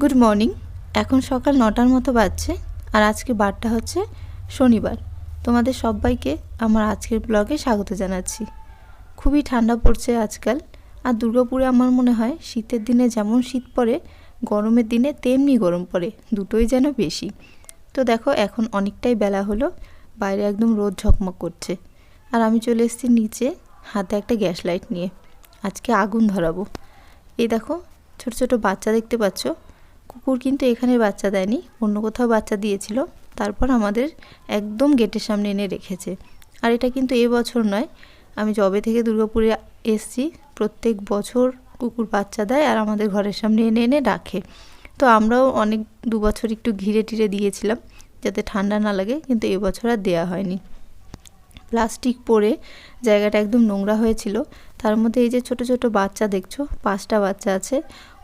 Good morning. এখন সকাল ৯টার মতো বাজছে আর আজকে বারটা হচ্ছে শনিবার। তোমাদের সবাইকে আমার আজকের ব্লগে স্বাগত জানাচ্ছি। খুবই ঠান্ডা পড়ছে আজকাল, আর দুর্গাপুরে আমার মনে হয় শীতের দিনে যেমন শীত পড়ে, গরমের দিনে তেমনি গরম পড়ে, দুটোই যেন বেশি। তো দেখো এখন অনেকটাই বেলা হলো, বাইরে একদম রোদ ঝকমক করছে, আর আমি চলে এসেছি নিচে হাতে একটা গ্যাস লাইট নিয়ে। আজকে আগুন ধরাবো। এই দেখো ছোট ছোট বাচ্চা দেখতে পাচ্ছ। কুকুর কিন্তু এখানে বাচ্চা দেয়নি, অন্য কোথাও বাচ্চা দিয়েছিল, তারপর আমাদের একদম গেটের সামনে এনে রেখেছে। আর এটা কিন্তু এবছর নয়, আমি যবে থেকে দুর্গাপুরে এসছি প্রত্যেক বছর কুকুর বাচ্চা দেয় আর আমাদের ঘরের সামনে এনে এনে রাখে। তো আমরাও অনেক 2 বছর একটু ঘিরে টিরে দিয়েছিলাম যাতে ঠান্ডা না লাগে, কিন্তু এবছর আর দেওয়া হয়নি। প্লাস্টিক পরে জায়গাটা একদম নোংরা হয়েছিল। তার মধ্যে এই যে ছোট ছোট বাচ্চা দেখছো, 5টা বাচ্চা আছে,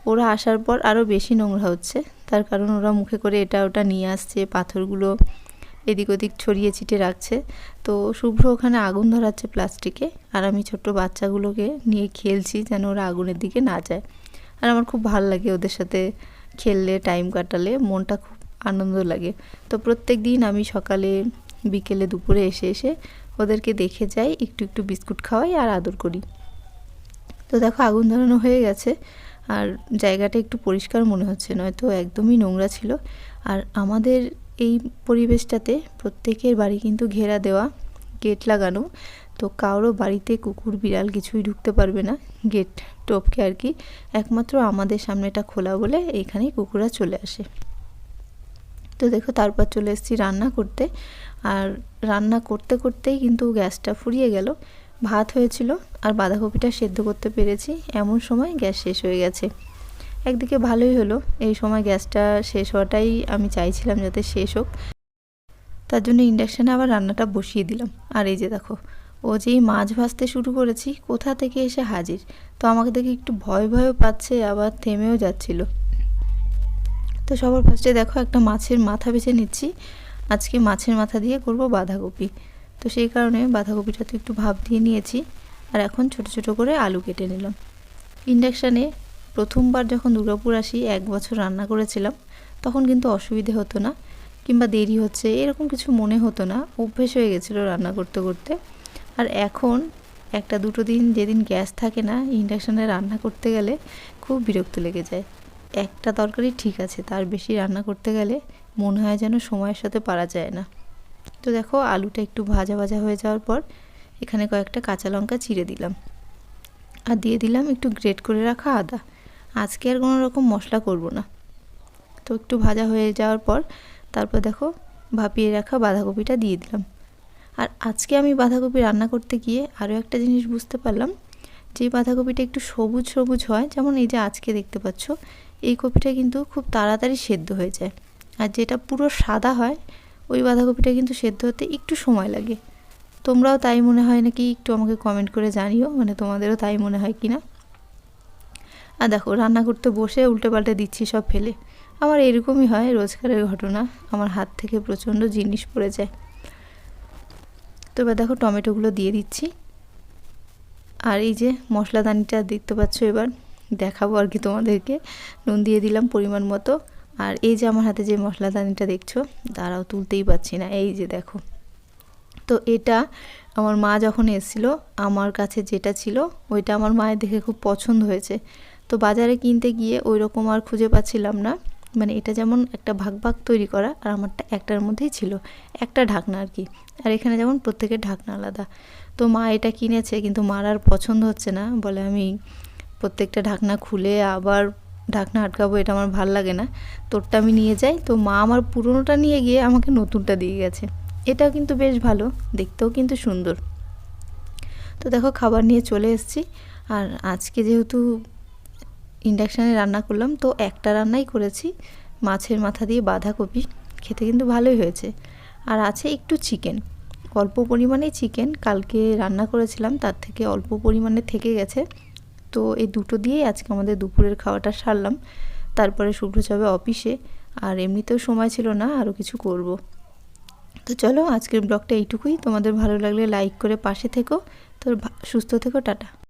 ওরা আসার পর আরও বেশি নোংরা হচ্ছে। তার কারণ ওরা মুখে করে এটা ওটা নিয়ে আসছে, পাথরগুলো এদিক ওদিক ছড়িয়ে ছিটে রাখছে। তো শুভ্র ওখানে আগুন ধরাচ্ছে প্লাস্টিকে, আর আমি ছোট্ট বাচ্চাগুলোকে নিয়ে খেলছি যেন ওরা আগুনের দিকে না যায়। আর আমার খুব ভালো লাগে ওদের সাথে খেললে, টাইম কাটালে মনটা খুব আনন্দ লাগে। তো প্রত্যেক দিন আমি সকালে বিকেলে দুপুরে এসে এসে ওদেরকে দেখে যাই, একটু একটু বিস্কুট খাওয়াই আর আদর করি। তো দেখো আগুন ধরানো হয়ে গেছে, আর জায়গাটা একটু পরিষ্কার মনে হচ্ছে, নয়তো একদমই নোংরা ছিল। আর আমাদের এই পরিবেশটাতে প্রত্যেকের বাড়ি কিন্তু ঘেরা দেওয়া, গেট লাগানো, তো কারো বাড়িতে কুকুর বিড়াল কিছুই ঢুকতে পারবে না গেট টপকে আর কি। একমাত্র আমাদের সামনেটা খোলা বলে এইখানেই কুকুররা চলে আসে। তো দেখো তারপর চলে এসেছি রান্না করতে, আর রান্না করতে করতেই কিন্তু গ্যাসটা ফুরিয়ে গেল। ভাত হয়েছিল আর বাঁধাকপিটা সেদ্ধ করতে পেরেছি, এমন সময় গ্যাস শেষ হয়ে গেছে। একদিকে ভালোই হলো, এই সময় গ্যাসটা শেষ হওয়াটাই আমি চাইছিলাম যাতে শেষ হোক, তার জন্য ইন্ডাকশানে আবার রান্নাটা বসিয়ে দিলাম। আর এই যে দেখো ও যেই মাছ ভাজতে শুরু করেছি কোথা থেকে এসে হাজির। তো আমাকে দেখে একটু ভয় ভয়ও পাচ্ছে, আবার থেমেও যাচ্ছিল। তো সবার ফার্স্টে দেখো একটা মাছের মাথা বেছে নিচ্ছি। আজকে মাছের মাথা দিয়ে করব বাঁধাকপি। তো সেই কারণে বাঁধাকপিটা তো একটু ভাপ দিয়ে নিয়েছি, আর এখন ছোট ছোট করে আলু কেটে নিলাম। ইন্ডাকশানে প্রথমবার যখন দুর্গাপুর আসি 1 বছর রান্না করেছিলাম, তখন কিন্তু অসুবিধে হতো না, কিংবা দেরি হচ্ছে এরকম কিছু মনে হতো না, অভ্যেস হয়ে গেছিলো রান্না করতে করতে। আর এখন একটা দুটো দিন যেদিন গ্যাস থাকে না, ইন্ডাকশানে রান্না করতে গেলে খুব বিরক্ত লেগে যায়। একটা তরকারি ঠিক আছে, তার বেশি রান্না করতে গেলে মনে হয় যেন সময়ের সাথে পারা যায় না। তো দেখো আলুটা একটু ভাজা ভাজা হয়ে যাওয়ার পর এখানে কয়েকটা কাঁচা লঙ্কা চিড়ে দিলাম, আর দিয়ে দিলাম একটু গ্রেট করে রাখা আদা। আজকে আর কোনো রকম মশলা করব না। তো একটু ভাজা হয়ে যাওয়ার পর তারপর দেখো ভাপিয়ে রাখা বাঁধাকপিটা দিয়ে দিলাম। আর আজকে আমি বাঁধাকপি রান্না করতে গিয়ে আরও একটা জিনিস বুঝতে পারলাম, যে বাঁধাকপিটা একটু সবুজ সবুজ হয়, যেমন এই যে আজকে দেখতে পাচ্ছ, এই কপিটা কিন্তু খুব তাড়াতাড়ি সেদ্ধ হয়ে যায়। আর যেটা পুরো সাদা হয় ওই বাঁধাকপিটা কিন্তু সেদ্ধ হতে একটু সময় লাগে। তোমরাও তাই মনে হয় নাকি একটু আমাকে কমেন্ট করে জানিও, মানে তোমাদেরও তাই মনে হয় কি না। আর দেখো রান্না করতে বসে উল্টে পাল্টে দিচ্ছি সব ফেলে। আমার এরকমই হয়, রোজকারের ঘটনা, আমার হাত থেকে প্রচণ্ড জিনিস পড়ে যায়। তো এবার দেখো টমেটোগুলো দিয়ে দিচ্ছি, আর এই যে মশলাদানিটা দেখতে পাচ্ছ, এবার দেখাবো আর কি তোমাদেরকে। নুন দিয়ে দিলাম পরিমাণ মতো। আর এই যে আমার হাতে যে মশলাদানিটা দেখছো, দাঁড়াও তুলতেই পারছি না, এই যে দেখো। তো এটা আমার মা যখন এসেছিলো আমার কাছে যেটা ছিল ওইটা আমার মায়ের দেখে খুব পছন্দ হয়েছে। তো বাজারে কিনতে গিয়ে ওই রকম আর খুঁজে পাচ্ছিলাম না, মানে এটা যেমন একটা ভাগ ভাগ তৈরি করা, আর আমারটা একটার মধ্যেই ছিল, একটা ঢাকনা আর কি। আর এখানে যেমন প্রত্যেকের ঢাকনা আলাদা। তো মা এটা কিনেছে, কিন্তু মার আর পছন্দ হচ্ছে না, বলে আমি প্রত্যেকটা ঢাকনা খুলে আবার ঢাকনা আটকাবো, এটা আমার ভাল লাগে না, তোরটা আমি নিয়ে যাই। তো মা আমার পুরনোটা নিয়ে গিয়ে আমাকে নতুনটা দিয়ে গেছে। এটাও কিন্তু বেশ ভালো, দেখতেও কিন্তু সুন্দর। তো দেখো খাবার নিয়ে চলে এসেছি। আর আজকে যেহেতু ইন্ডাকশানে রান্না করলাম, তো একটা রান্নাই করেছি, মাছের মাথা দিয়ে বাঁধাকপি, খেতে কিন্তু ভালোই হয়েছে। আর আছে একটু চিকেন, অল্প পরিমাণেই চিকেন, কালকে রান্না করেছিলাম তার থেকে অল্প পরিমাণে থেকে গেছে। তো এই দুটো দিয়েই আজকে আমাদের দুপুরের খাওয়াটা সারলাম। তারপরে শুভ্র যাবে অফিসে, আর এমনিতেও সময় ছিল না আরও কিছু করব। তো চলো আজকের ব্লগটা এইটুকুই। তোমাদের ভালো লাগলে লাইক করে পাশে থেকো। তো সুস্থ থেকো, টাটা।